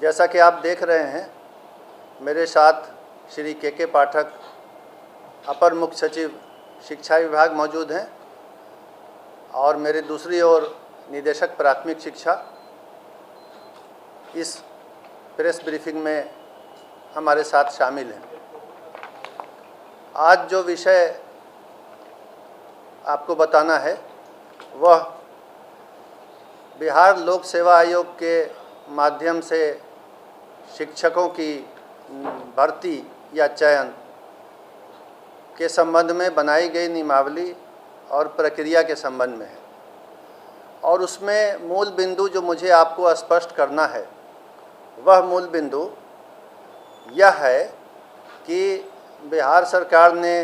जैसा कि आप देख रहे हैं, मेरे साथ श्री के पाठक, अपर मुख्य सचिव शिक्षा विभाग मौजूद हैं और मेरे दूसरी ओर निदेशक प्राथमिक शिक्षा इस प्रेस ब्रीफिंग में हमारे साथ शामिल हैं। आज जो विषय आपको बताना है वह बिहार लोक सेवा आयोग के माध्यम से शिक्षकों की भर्ती या चयन के संबंध में बनाई गई नियमावली और प्रक्रिया के संबंध में है। और उसमें मूल बिंदु जो मुझे आपको स्पष्ट करना है वह मूल बिंदु यह है कि बिहार सरकार ने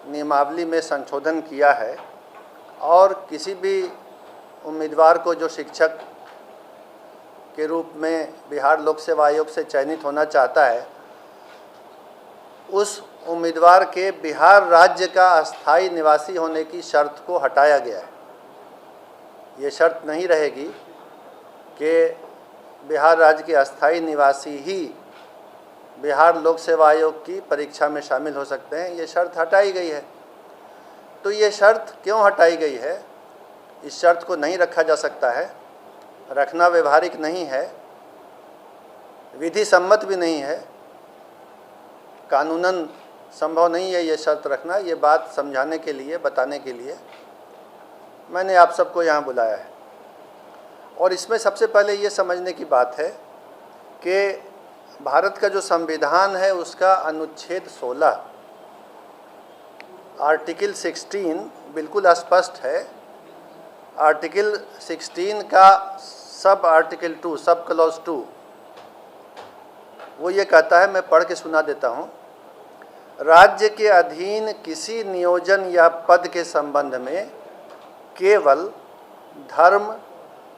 नियमावली में संशोधन किया है और किसी भी उम्मीदवार को जो शिक्षक के रूप में बिहार लोक सेवा आयोग से चयनित होना चाहता है, उस उम्मीदवार के बिहार राज्य का अस्थायी निवासी होने की शर्त को हटाया गया है। ये शर्त नहीं रहेगी कि बिहार राज्य के अस्थायी निवासी ही बिहार लोक सेवा आयोग की परीक्षा में शामिल हो सकते हैं। ये शर्त हटाई गई है। तो ये शर्त क्यों हटाई गई है? इस शर्त को नहीं रखा जा सकता है, रखना व्यवहारिक नहीं है, विधि सम्मत भी नहीं है, कानूनन संभव नहीं है ये शर्त रखना। ये बात समझाने के लिए, बताने के लिए मैंने आप सबको यहाँ बुलाया है। और इसमें सबसे पहले ये समझने की बात है कि भारत का जो संविधान है उसका अनुच्छेद 16 आर्टिकल 16 बिल्कुल स्पष्ट है। आर्टिकल 16 का सब आर्टिकल 2, सब क्लॉज 2, वो ये कहता है, मैं पढ़ के सुना देता हूँ। राज्य के अधीन किसी नियोजन या पद के संबंध में केवल धर्म,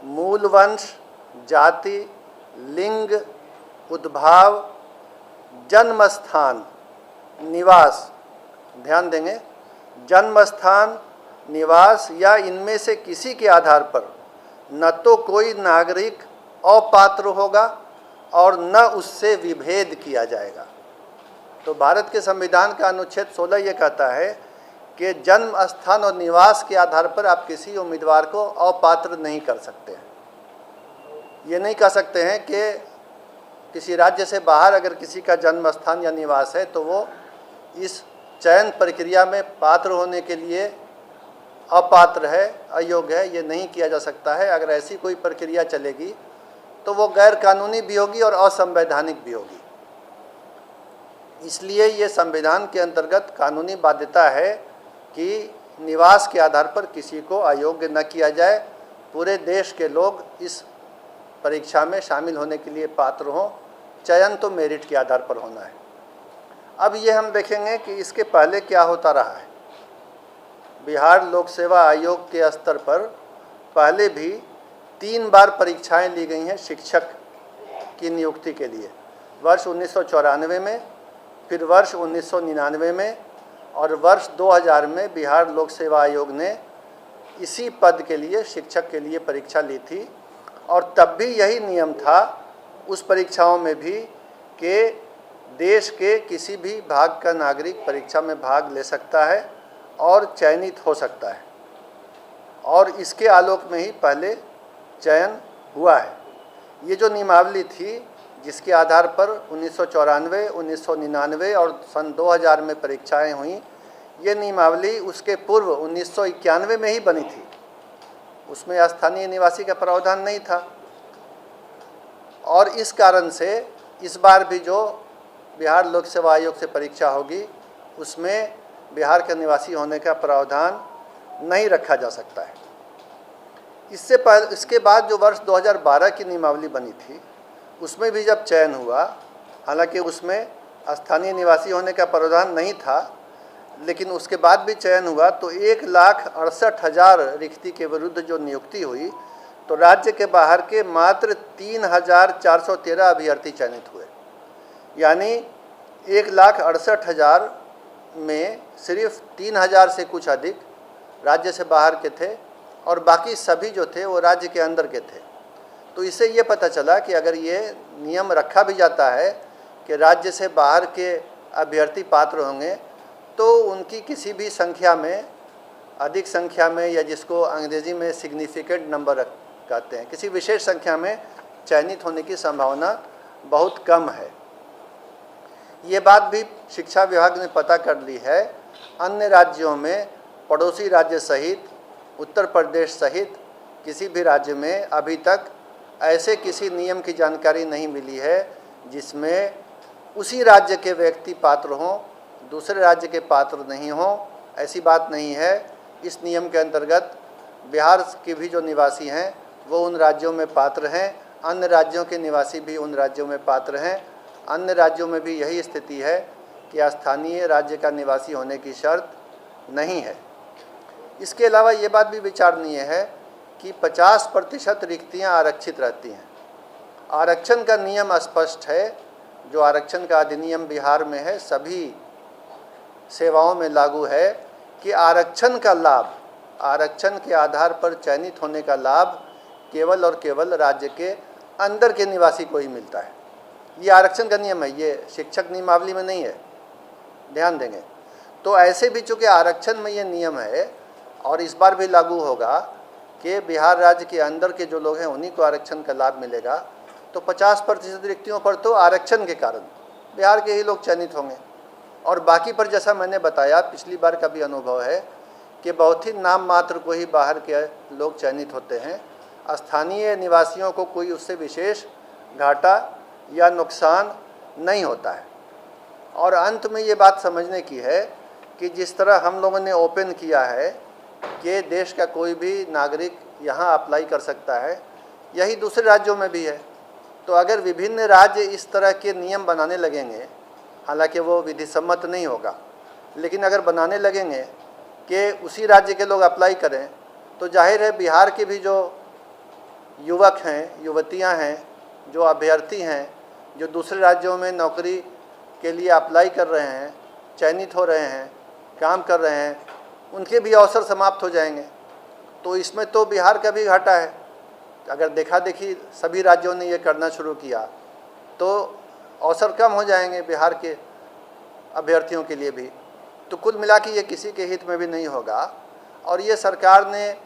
मूल वंश, जाति, लिंग, उद्भाव, जन्मस्थान, निवास, ध्यान देंगे, जन्मस्थान, निवास या इनमें से किसी के आधार पर न तो कोई नागरिक अपात्र होगा और न उससे विभेद किया जाएगा। तो भारत के संविधान का अनुच्छेद 16 ये कहता है कि जन्म स्थान और निवास के आधार पर आप किसी उम्मीदवार को अपात्र नहीं कर सकते हैं। ये नहीं कह सकते हैं कि किसी राज्य से बाहर अगर किसी का जन्म स्थान या निवास है तो वो इस चयन प्रक्रिया में पात्र होने के लिए अपात्र है, अयोग्य है। ये नहीं किया जा सकता है। अगर ऐसी कोई प्रक्रिया चलेगी तो वो गैर कानूनी भी होगी और असंवैधानिक भी होगी। इसलिए ये संविधान के अंतर्गत कानूनी बाध्यता है कि निवास के आधार पर किसी को अयोग्य न किया जाए। पूरे देश के लोग इस परीक्षा में शामिल होने के लिए पात्र हों। चयन तो मेरिट के आधार पर होना है। अब ये हम देखेंगे कि इसके पहले क्या होता रहा है। बिहार लोक सेवा आयोग के स्तर पर पहले भी 3 बार परीक्षाएं ली गई हैं शिक्षक की नियुक्ति के लिए। वर्ष 1994 में, फिर वर्ष 1999 में और वर्ष 2000 में बिहार लोक सेवा आयोग ने इसी पद के लिए, शिक्षक के लिए परीक्षा ली थी। और तब भी यही नियम था उस परीक्षाओं में भी कि देश के किसी भी भाग का नागरिक परीक्षा में भाग ले सकता है और चयनित हो सकता है। और इसके आलोक में ही पहले चयन हुआ है। ये जो नियमावली थी जिसके आधार पर 1994, 1999 और सन 2000 में परीक्षाएं हुई, ये नियमावली उसके पूर्व 1991 में ही बनी थी। उसमें स्थानीय निवासी का प्रावधान नहीं था। और इस कारण से इस बार भी जो बिहार लोक सेवा आयोग से परीक्षा होगी उसमें बिहार के निवासी होने का प्रावधान नहीं रखा जा सकता है। इसके बाद जो वर्ष 2012 की नियमावली बनी थी उसमें भी जब चयन हुआ, हालांकि उसमें स्थानीय निवासी होने का प्रावधान नहीं था, लेकिन उसके बाद भी चयन हुआ तो 1,68,000 रिक्ति के विरुद्ध जो नियुक्ति हुई तो राज्य के बाहर के मात्र 3,413 अभ्यर्थी चयनित हुए। यानी 1,68,000 में सिर्फ 3,000 से कुछ अधिक राज्य से बाहर के थे और बाकी सभी जो थे वो राज्य के अंदर के थे। तो इससे ये पता चला कि अगर ये नियम रखा भी जाता है कि राज्य से बाहर के अभ्यर्थी पात्र होंगे, तो उनकी किसी भी संख्या में, अधिक संख्या में, या जिसको अंग्रेजी में सिग्निफिकेंट नंबर कहते हैं, किसी विशेष संख्या में चयनित होने की संभावना बहुत कम है। ये बात भी शिक्षा विभाग ने पता कर ली है। अन्य राज्यों में, पड़ोसी राज्य सहित, उत्तर प्रदेश सहित किसी भी राज्य में अभी तक ऐसे किसी नियम की जानकारी नहीं मिली है जिसमें उसी राज्य के व्यक्ति पात्र हों, दूसरे राज्य के पात्र नहीं हों। ऐसी बात नहीं है। इस नियम के अंतर्गत बिहार के भी जो निवासी हैं वो उन राज्यों में पात्र हैं, अन्य राज्यों के निवासी भी उन राज्यों में पात्र हैं। अन्य राज्यों में भी यही स्थिति है कि स्थानीय राज्य का निवासी होने की शर्त नहीं है। इसके अलावा ये बात भी विचारणीय है कि 50% रिक्तियाँ आरक्षित रहती हैं। आरक्षण का नियम स्पष्ट है। जो आरक्षण का अधिनियम बिहार में है, सभी सेवाओं में लागू है कि आरक्षण का लाभ, आरक्षण के आधार पर चयनित होने का लाभ केवल और केवल राज्य के अंदर के निवासी को ही मिलता है। ये आरक्षण का नियम है, ये शिक्षक नियमावली में नहीं है, ध्यान देंगे। तो ऐसे भी चूँकि आरक्षण में ये नियम है और इस बार भी लागू होगा कि बिहार राज्य के अंदर के जो लोग हैं उन्हीं को आरक्षण का लाभ मिलेगा, तो 50% रिक्तियों पर तो आरक्षण के कारण बिहार के ही लोग चयनित होंगे। और बाकी पर जैसा मैंने बताया, पिछली बार का भी अनुभव है कि बहुत ही नाम मात्र को ही बाहर के लोग चयनित होते हैं। स्थानीय निवासियों को कोई उससे विशेष घाटा या नुकसान नहीं होता है। और अंत में ये बात समझने की है कि जिस तरह हम लोगों ने ओपन किया है कि देश का कोई भी नागरिक यहाँ अप्लाई कर सकता है, यही दूसरे राज्यों में भी है। तो अगर विभिन्न राज्य इस तरह के नियम बनाने लगेंगे, हालांकि वो विधिसम्मत नहीं होगा, लेकिन अगर बनाने लगेंगे कि उसी राज्य के लोग अप्लाई करें, तो जाहिर है बिहार के भी जो युवक हैं, युवतियां हैं, जो अभ्यर्थी हैं, जो दूसरे राज्यों में नौकरी के लिए अप्लाई कर रहे हैं, चयनित हो रहे हैं, काम कर रहे हैं, उनके भी अवसर समाप्त हो जाएंगे। तो इसमें तो बिहार का भी घाटा है। अगर देखा देखी सभी राज्यों ने ये करना शुरू किया तो अवसर कम हो जाएंगे बिहार के अभ्यर्थियों के लिए भी। तो कुल मिला के ये किसी के हित में भी नहीं होगा। और ये सरकार ने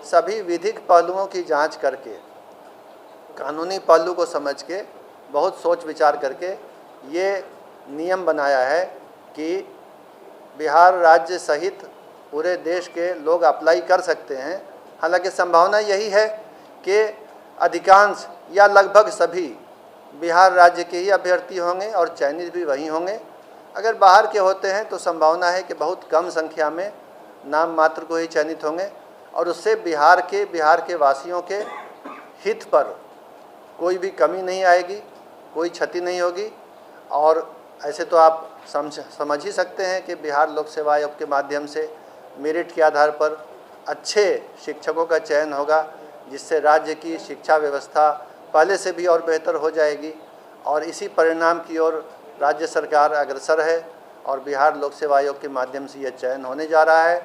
सभी विधिक पहलुओं की जांच करके, कानूनी पहलू को समझ के, बहुत सोच विचार करके ये नियम बनाया है कि बिहार राज्य सहित पूरे देश के लोग अप्लाई कर सकते हैं। हालांकि संभावना यही है कि अधिकांश या लगभग सभी बिहार राज्य के ही अभ्यर्थी होंगे और चयनित भी वही होंगे। अगर बाहर के होते हैं तो संभावना है कि बहुत कम संख्या में नाम मात्र को ही चयनित होंगे, और उससे बिहार के वासियों के हित पर कोई भी कमी नहीं आएगी, कोई क्षति नहीं होगी। और ऐसे तो आप समझ ही सकते हैं कि बिहार लोक सेवा आयोग के माध्यम से मेरिट के आधार पर अच्छे शिक्षकों का चयन होगा, जिससे राज्य की शिक्षा व्यवस्था पहले से भी और बेहतर हो जाएगी। और इसी परिणाम की ओर राज्य सरकार अग्रसर है और बिहार लोक सेवा आयोग के माध्यम से यह चयन होने जा रहा है।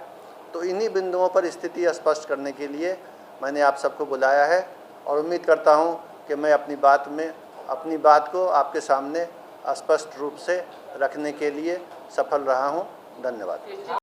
तो इन्हीं बिंदुओं पर स्थिति स्पष्ट करने के लिए मैंने आप सबको बुलाया है, और उम्मीद करता हूं कि मैं अपनी बात को आपके सामने स्पष्ट रूप से रखने के लिए सफल रहा हूं। धन्यवाद।